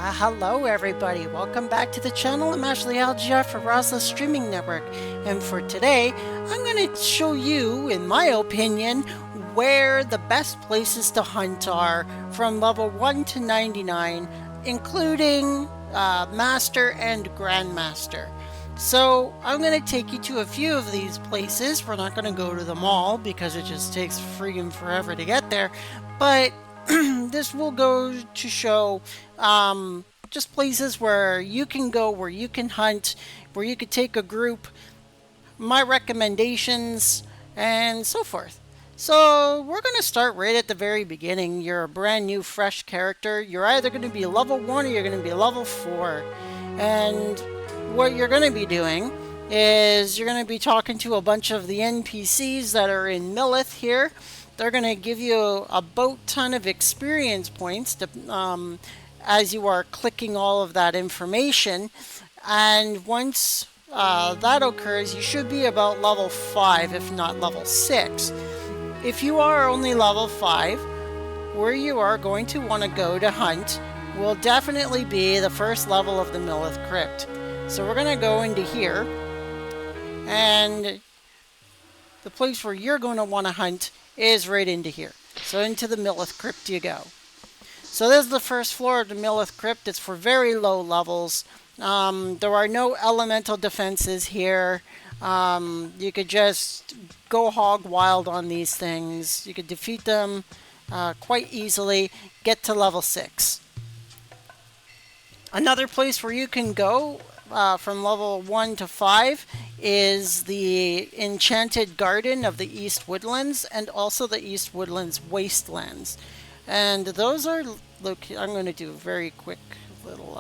Hello everybody, welcome back to the channel. I'm Ashley Algia for Rosla Streaming Network, and for today I'm going to show you, in my opinion, where the best places to hunt are from level 1 to 99, including Master and Grandmaster. So I'm going to take you to a few of these places. We're not going to go to them all because it just takes friggin' forever to get there, but this will go to show just places where you can go, where you can hunt, where you could take a group, my recommendations, and so forth. So we're going to start right at the very beginning. You're a brand new, fresh character. You're either going to be level 1 or you're going to be level 4. And what you're going to be doing is you're going to be talking to a bunch of the NPCs that are in Millith here. They're going to give you a boat ton of experience points as you are clicking all of that information. And once that occurs, you should be about level 5, if not level 6. If you are only level 5, where you are going to want to go to hunt will definitely be the first level of the Millith Crypt. So we're going to go into here, and the place where you're going to want to hunt is right into here. So into the Millith Crypt you go. So this is the first floor of the Millith Crypt. It's for very low levels. There are no elemental defenses here. You could just go hog wild on these things. You could defeat them quite easily, get to level 6. Another place where you can go from level 1 to 5 is the Enchanted Garden of the East Woodlands and also the East Woodlands Wastelands. And those are, look, I'm going to do a very quick little,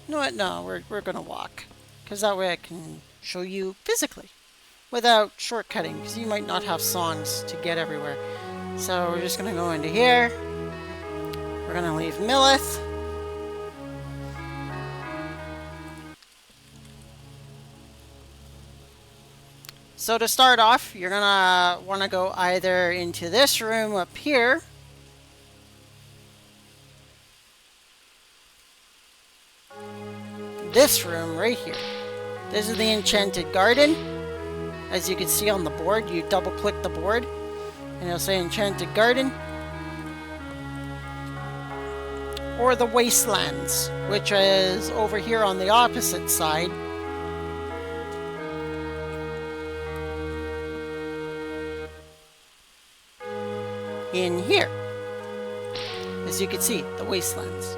you know what, no, we're going to walk, because that way I can show you physically without shortcutting, because you might not have songs to get everywhere. So we're just going to go into here, we're going to leave Millith. So to start off, you're going to want to go either into this room up here, this room right here. This is the Enchanted Garden. As you can see on the board, you double click the board and it'll say Enchanted Garden. Or the Wastelands, which is over here on the opposite side. In here, as you can see, the Wastelands.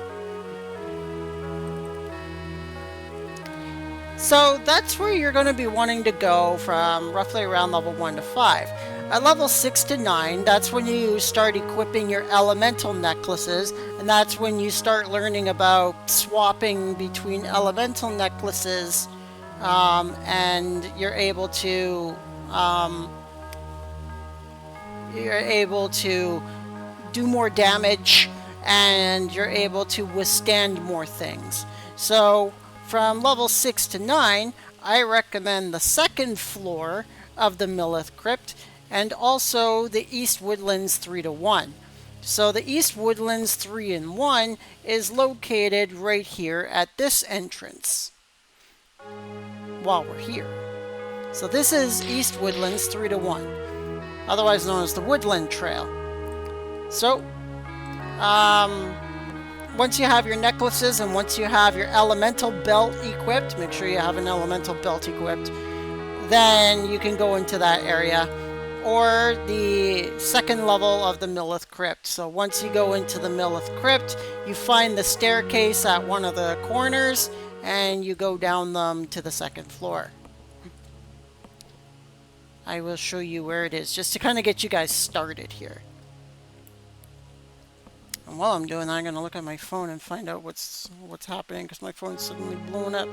So that's where you're going to be wanting to go from roughly around level 1 to 5. At level 6 to 9, that's when you start equipping your elemental necklaces, and that's when you start learning about swapping between elemental necklaces, and you're able to do more damage, and you're able to withstand more things. So from level 6 to 9, I recommend the second floor of the Millith Crypt and also the East Woodlands 3 to 1. So the East Woodlands 3 and 1 is located right here at this entrance while we're here. So this is East Woodlands 3 to 1, otherwise known as the Woodland Trail. So once you have your necklaces and once you have your elemental belt equipped, make sure you have an elemental belt equipped, then you can go into that area, or the second level of the Millith Crypt. So once you go into the Millith Crypt, you find the staircase at one of the corners and you go down them to the second floor. I will show you where it is just to kind of get you guys started here. And while I'm doing that, I'm going to look at my phone and find out what's happening, because my phone's suddenly blowing up.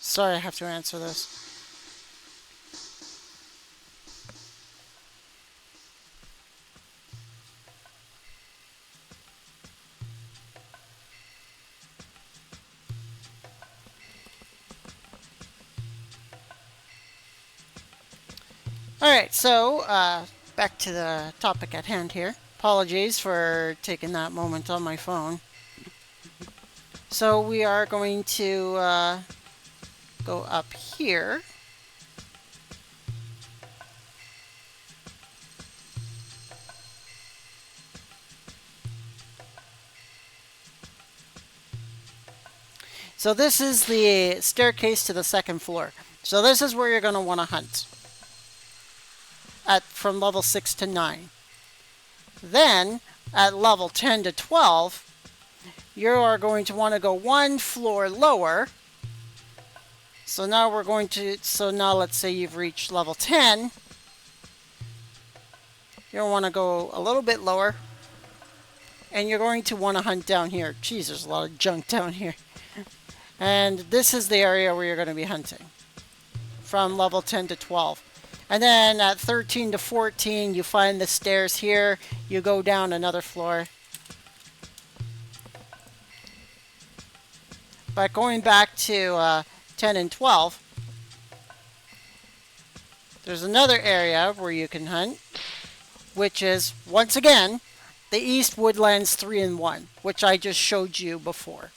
Sorry, I have to answer this. Alright, so back to the topic at hand here. Apologies for taking that moment on my phone. So we are going to go up here. So this is the staircase to the second floor. So this is where you're going to want to hunt from level 6 to 9. Then at level 10 to 12, you are going to want to go one floor lower. So now let's say you've reached level 10. You'll want to go a little bit lower. And you're going to want to hunt down here. Jeez, there's a lot of junk down here. And this is the area where you're going to be hunting. From level 10 to 12. And then at 13 to 14, you find the stairs here. You go down another floor. But going back to 10 and 12, there's another area where you can hunt, which is, once again, the East Woodlands 3 and 1, which I just showed you before.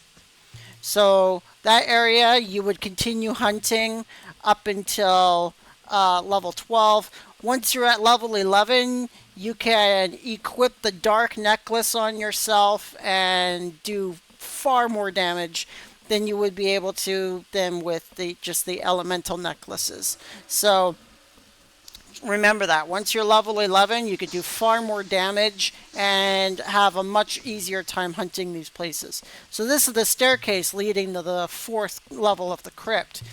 So that area, you would continue hunting up until level 12. Once you're at level 11, you can equip the dark necklace on yourself and do far more damage than you would be able to then with just the elemental necklaces. So remember that. Once you're level 11, you could do far more damage and have a much easier time hunting these places. So this is the staircase leading to the 4th level of the crypt.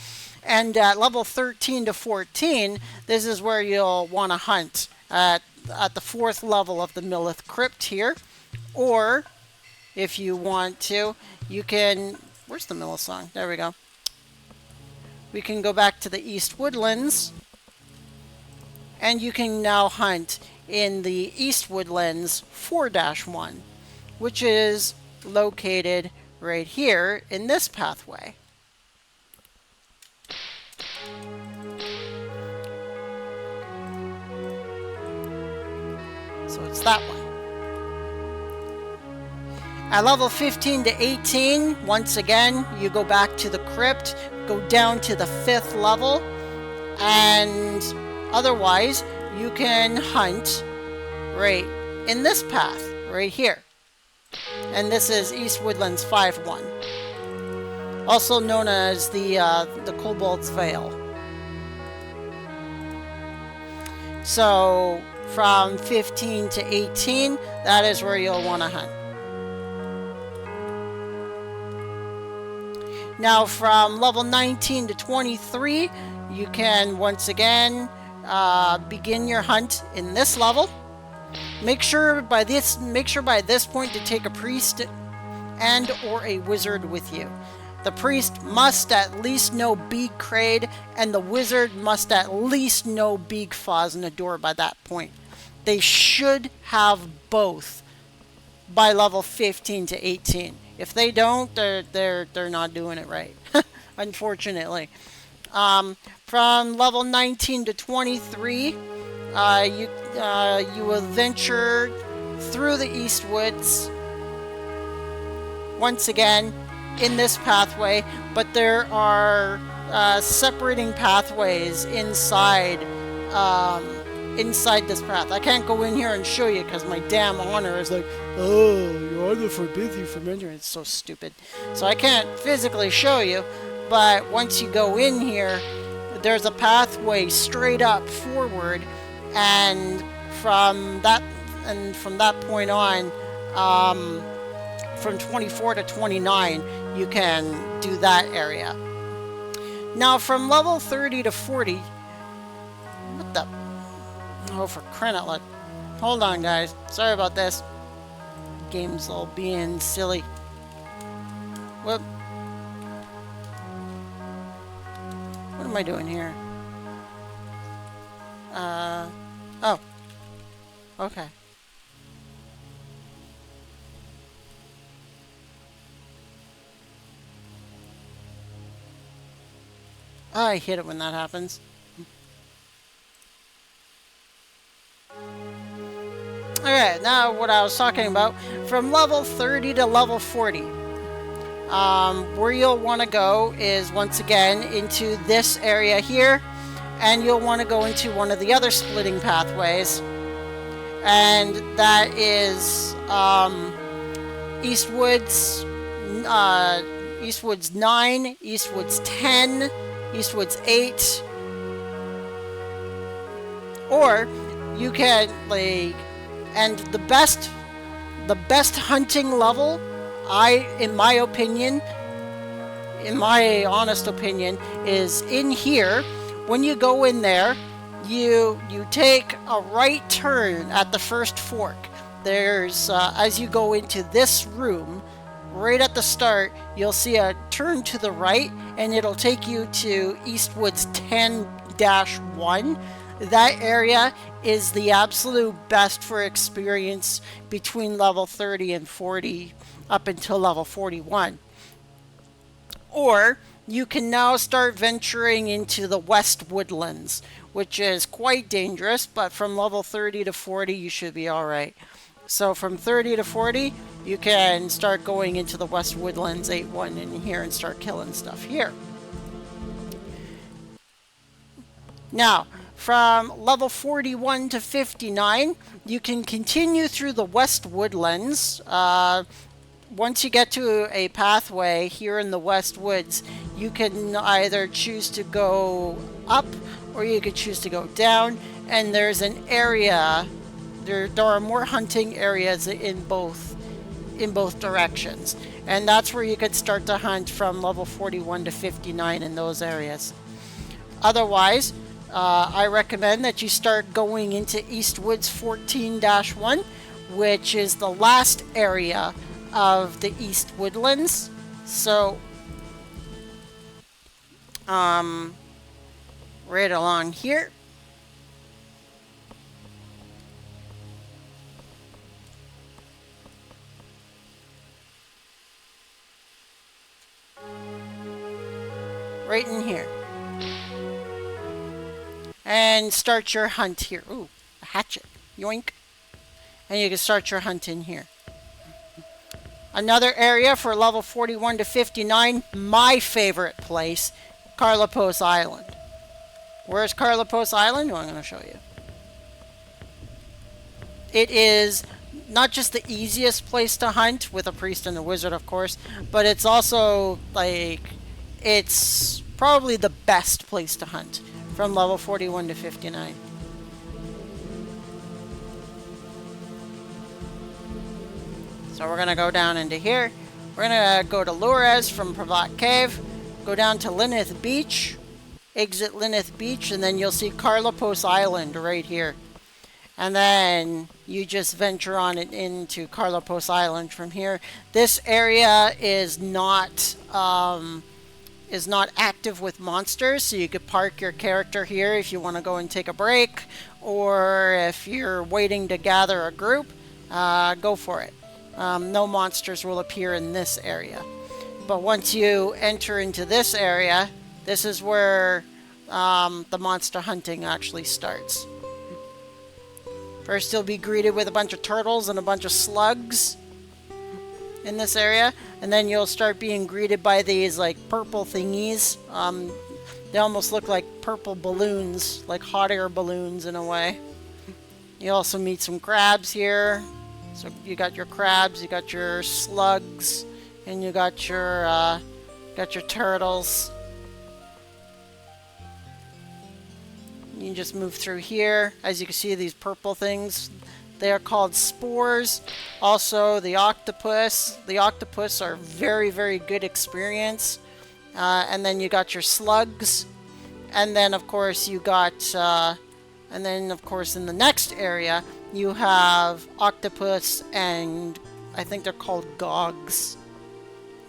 And at level 13 to 14, this is where you'll want to hunt at the 4th level of the Millith crypt here. Or, if you want to, you can... Where's the Millith song? There we go. We can go back to the East Woodlands. And you can now hunt in the East Woodlands 4-1, which is located right here in this pathway. So it's that one. At level 15 to 18, once again, you go back to the crypt, go down to the 5th level, and otherwise, you can hunt right in this path, right here. And this is East Woodlands 5-1, also known as the Kobold's Veil. So, from 15 to 18, that is where you'll want to hunt. Now, from level 19 to 23, you can once again begin your hunt in this level. Make sure by this point to take a priest and or a wizard with you. The priest must at least know Beeg Kraid, and the wizard must at least know Beeg Fosnador by that point. They should have both by level 15 to 18. If they don't, they're not doing it right, unfortunately. From level 19 to 23, you will venture through the East Woods once again in this pathway, but there are separating pathways inside this path. I can't go in here and show you because my damn honor is like, oh, your honor forbids you from entering. It's so stupid. So I can't physically show you, but once you go in here, there's a pathway straight up forward, and from that point on, from 24 to 29, you can do that area. Now from level 30 to 40, what the? Oh, for crying out loud. Hold on, guys. Sorry about this. Game's all being silly. Whoop. What am I doing here? Oh. Okay. I hate it when that happens. Alright, now what I was talking about, from level 30 to level 40. Where you'll want to go is, once again, into this area here, and you'll want to go into one of the other splitting pathways, and that is Eastwoods 9, Eastwoods 10, Eastwoods 8, or you can, like, and the best hunting level, in my honest opinion, is in here. When you go in there, you take a right turn at the first fork. There's as you go into this room, right at the start, you'll see a turn to the right, and it'll take you to Eastwoods 10-1. That area is the absolute best for experience between level 30 and 40 up until level 41. Or you can now start venturing into the West Woodlands, which is quite dangerous, but from level 30 to 40 you should be alright. So from 30 to 40 you can start going into the West Woodlands 8-1 in here and start killing stuff here. Now, from level 41 to 59, you can continue through the West Woodlands. Once you get to a pathway here in the West Woods, you can either choose to go up or you could choose to go down. And there's an area, there are more hunting areas in both directions. And that's where you could start to hunt from level 41 to 59 in those areas. Otherwise, I recommend that you start going into Eastwoods 14-1, which is the last area of the East Woodlands. So, right along here. Right in here. And start your hunt here. Ooh, a hatchet. Yoink. And you can start your hunt in here. Another area for level 41 to 59, my favorite place, Carlopos Island. Where's Carlopos Island? Well, I'm going to show you. It is not just the easiest place to hunt, with a priest and a wizard, of course, but it's also, like, it's probably the best place to hunt from level 41 to 59. So we're going to go down into here. We're going to go to Lures from Pravat Cave, go down to Lineth Beach, exit Lineth Beach, and then you'll see Carlopos Island right here. And then you just venture on it into Carlopos Island from here. This area is not active with monsters, so you could park your character here if you want to go and take a break, or if you're waiting to gather a group, go for it. No monsters will appear in this area. But once you enter into this area, this is where the monster hunting actually starts. First you'll be greeted with a bunch of turtles and a bunch of slugs in this area, and then you'll start being greeted by these like purple thingies. They almost look like purple balloons, like hot air balloons in a way. You also meet some crabs here. So you got your crabs, you got your slugs, and you got your turtles. You can just move through here. As you can see, these purple things, they are called spores. Also, the octopus. The octopus are very, very good experience. And then you got your slugs. And then, of course, you got... and then, of course, in the next area, you have octopus and I think they're called gogs.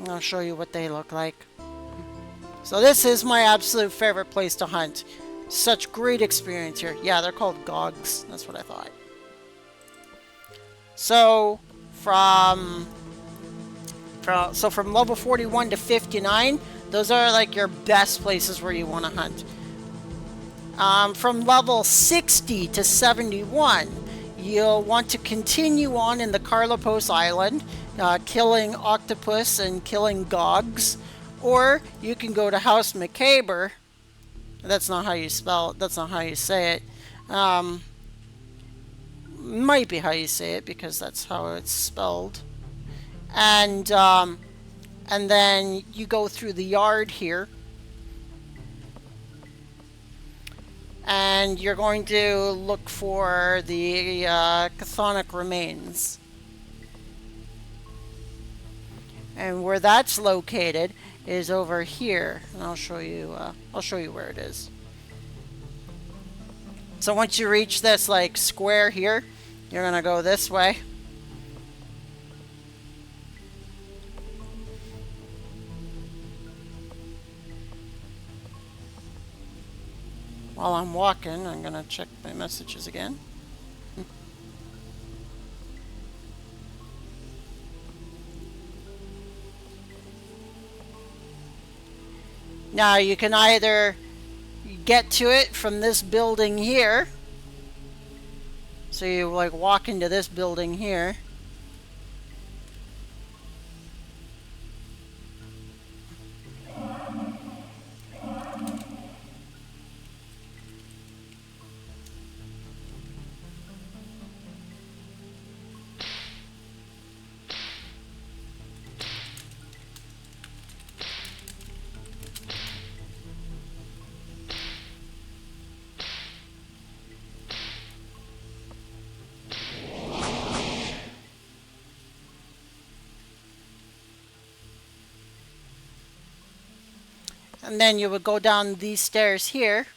I'll show you what they look like. So this is my absolute favorite place to hunt. Such great experience here. Yeah, they're called gogs. That's what I thought. So from level 41 to 59, those are like your best places where you want to hunt. From level 60 to 71, you'll want to continue on in the Carlopos Island, killing octopus and killing gogs, or you can go to House Macabre. That's not how you spell it. That's not how you say it. Might be how you say it because that's how it's spelled. And then you go through the yard here, and you're going to look for the Chthonic remains. And where that's located is over here, and I'll show you where it is. So once you reach this like square here, you're gonna go this way. While I'm walking, I'm gonna check my messages again. Now you can either get to it from this building here. So you like walk into this building here. And then you would go down these stairs here.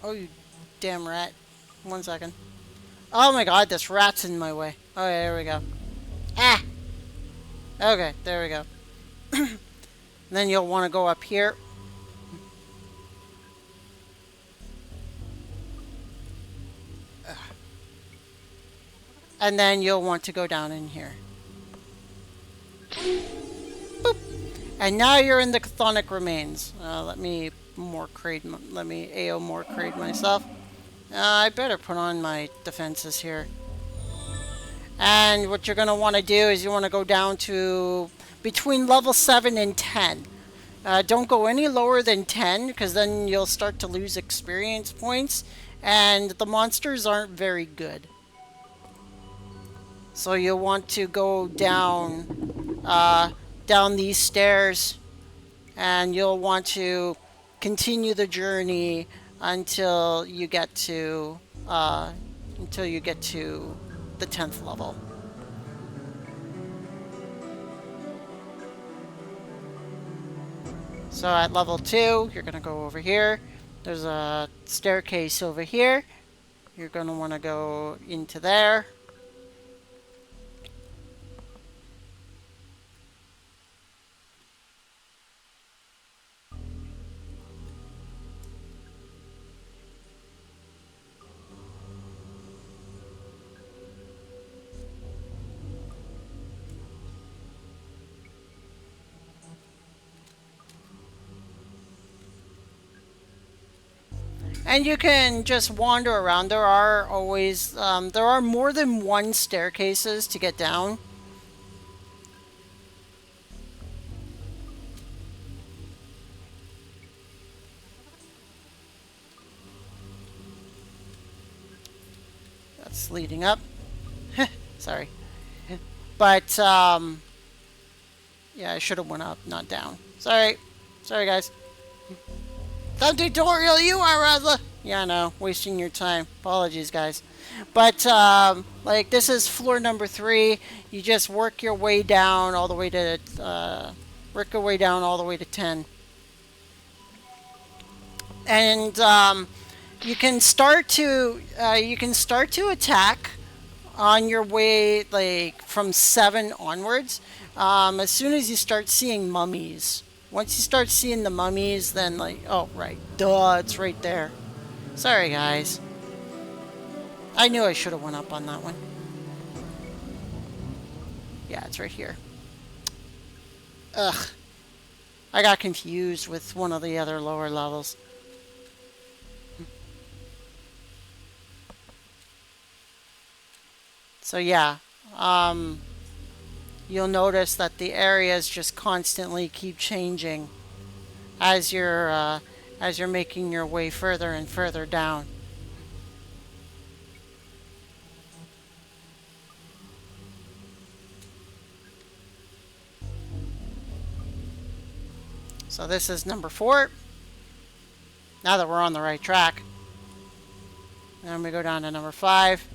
Oh, you damn rat. 1 second. Oh my god, this rat's in my way. Oh, yeah, there we go. Ah! Okay, there we go. Then you'll want to go up here. And then you'll want to go down in here. Boop. And now you're in the Chthonic remains. Let me AO more crate myself. I better put on my defenses here. And what you're going to want to do is you want to go down to between level 7 and 10. Don't go any lower than 10 because then you'll start to lose experience points and the monsters aren't very good. So you'll want to go down down these stairs, and you'll want to continue the journey until you get to the 10th level. So at level 2, you're going to go over here. There's a staircase over here. You're going to want to go into there. And you can just wander around. There are always, there are more than one staircases to get down. That's leading up. Sorry. But, yeah, I should have went up, not down. Sorry. Sorry, guys. Thumb tutorial, you are, Raza! Yeah, I know, wasting your time. Apologies, guys. But, like, this is floor number 3. You just work your way down all the way to, 10. And, you can start to attack on your way, like, from 7 onwards, as soon as you start seeing mummies. Once you start seeing the mummies, then like, oh, right. Duh, it's right there. Sorry, guys. I knew I should have went up on that one. Yeah, it's right here. Ugh. I got confused with one of the other lower levels. So yeah, you'll notice that the areas just constantly keep changing as you're making your way further and further down. So this is number 4. Now that we're on the right track. Then we go down to number 5.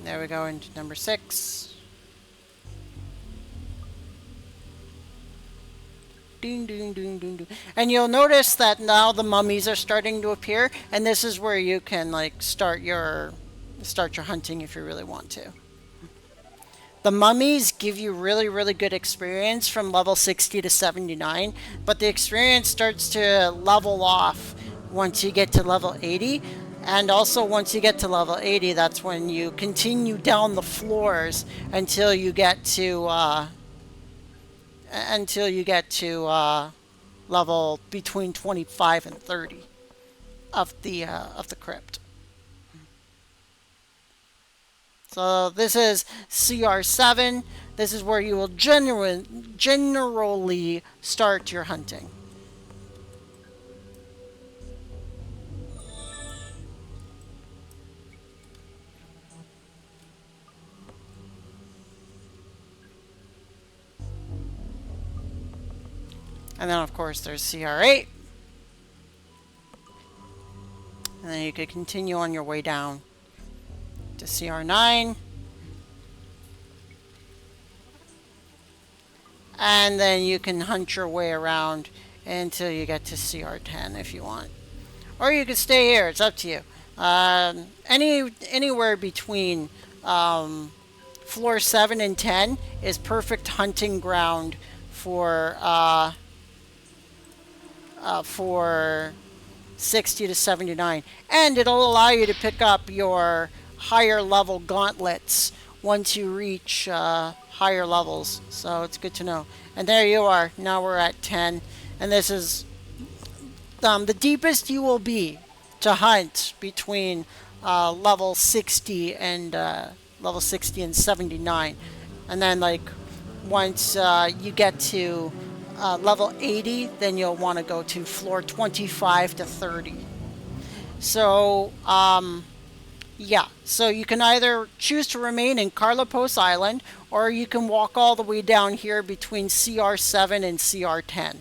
There we go into number 6. Ding, ding, ding, ding, ding. And you'll notice that now the mummies are starting to appear, and this is where you can like start your hunting if you really want to. The mummies give you really, really good experience from level 60 to 79, but the experience starts to level off once you get to level 80. And also once you get to level 80, that's when you continue down the floors until you get to level between 25 and 30 of the crypt. So this is CR7. This is where you will generally start your hunting. And then of course there's CR8. And then you could continue on your way down to CR9. And then you can hunt your way around until you get to CR10 if you want. Or you could stay here, it's up to you. Anywhere between floor 7 and 10 is perfect hunting ground for 60 to 79. And it'll allow you to pick up your higher level gauntlets once you reach higher levels. So it's good to know. And there you are. Now we're at 10. And this is the deepest you will be to hunt between level 60 and 79. And then like once you get to level 80, then you'll want to go to floor 25 to 30. So, yeah. So you can either choose to remain in Carlopos Island, or you can walk all the way down here between CR7 and CR10,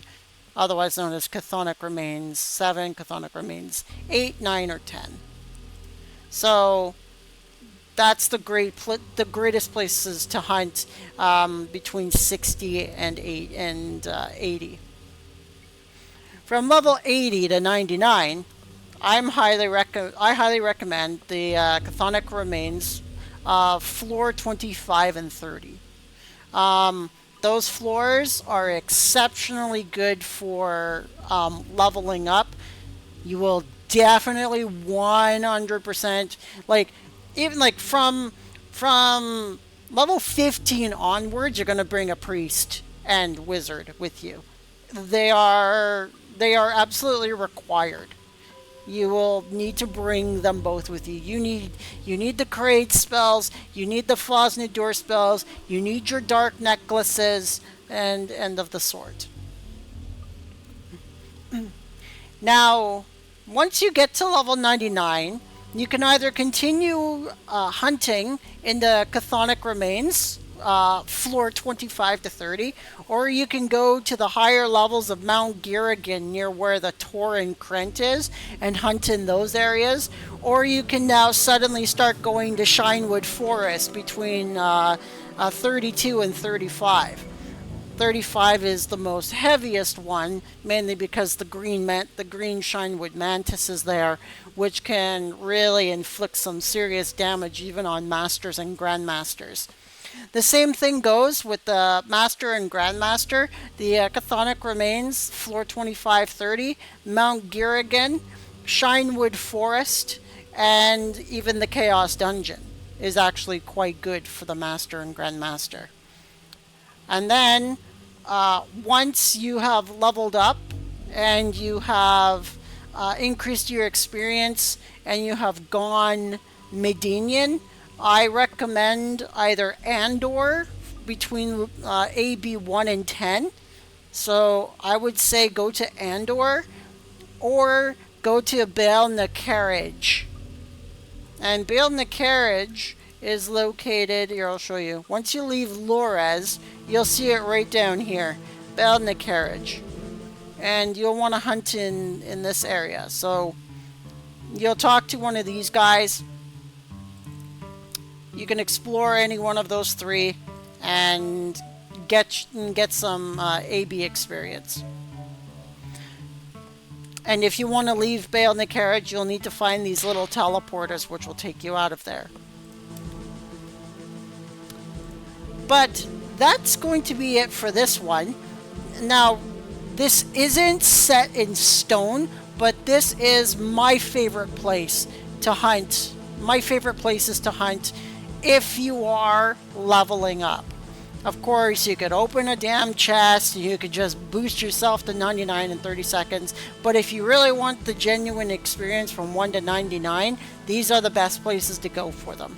otherwise known as Chthonic Remains 7, Chthonic Remains 8, 9, or 10. So that's the greatest places to hunt between 60 and 80. From level 80 to 99, I highly recommend the Chthonic Remains floor 25 and 30. Those floors are exceptionally good for leveling up. You will definitely 100% even from level 15 onwards, you're going to bring a priest and wizard with you. They are absolutely required. You will need to bring them both with you. You need the create spells, you need the Fosnidur spells, you need your dark necklaces and of the sort. Now, once you get to level 99, you can either continue hunting in the Chthonic Remains, floor 25 to 30, or you can go to the higher levels of Mount Girrigan near where the Torin Krent is and hunt in those areas, or you can now suddenly start going to Shinewood Forest between 32 and 35. 35 is the most heaviest one, mainly because the green shinewood mantis is there, which can really inflict some serious damage even on masters and grandmasters. The same thing goes with the Master and Grandmaster. The Chthonic remains, floor 2530, Mount Girrigan, Shinewood Forest, and even the Chaos Dungeon is actually quite good for the Master and Grandmaster. And then, once you have leveled up and you have increased your experience and you have gone Medenian, I recommend either Andor between AB1 and 10. So I would say go to Andor or go to Baal Nakaraj. And Baal Nakaraj is located, here I'll show you. Once you leave Lores, you'll see it right down here, Baal Nakaraj. And you'll want to hunt in this area. So you'll talk to one of these guys. You can explore any one of those three and get some AB experience. And if you want to leave Baal Nakaraj, you'll need to find these little teleporters which will take you out of there. But that's going to be it for this one. Now, this isn't set in stone, but this is my favorite place to hunt. My favorite places to hunt if you are leveling up. Of course, you could open a damn chest, you could just boost yourself to 99 in 30 seconds, but if you really want the genuine experience from 1 to 99, these are the best places to go for them.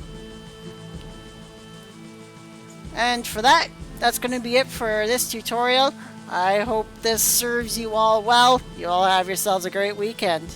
And for that, that's going to be it for this tutorial. I hope this serves you all well. You all have yourselves a great weekend.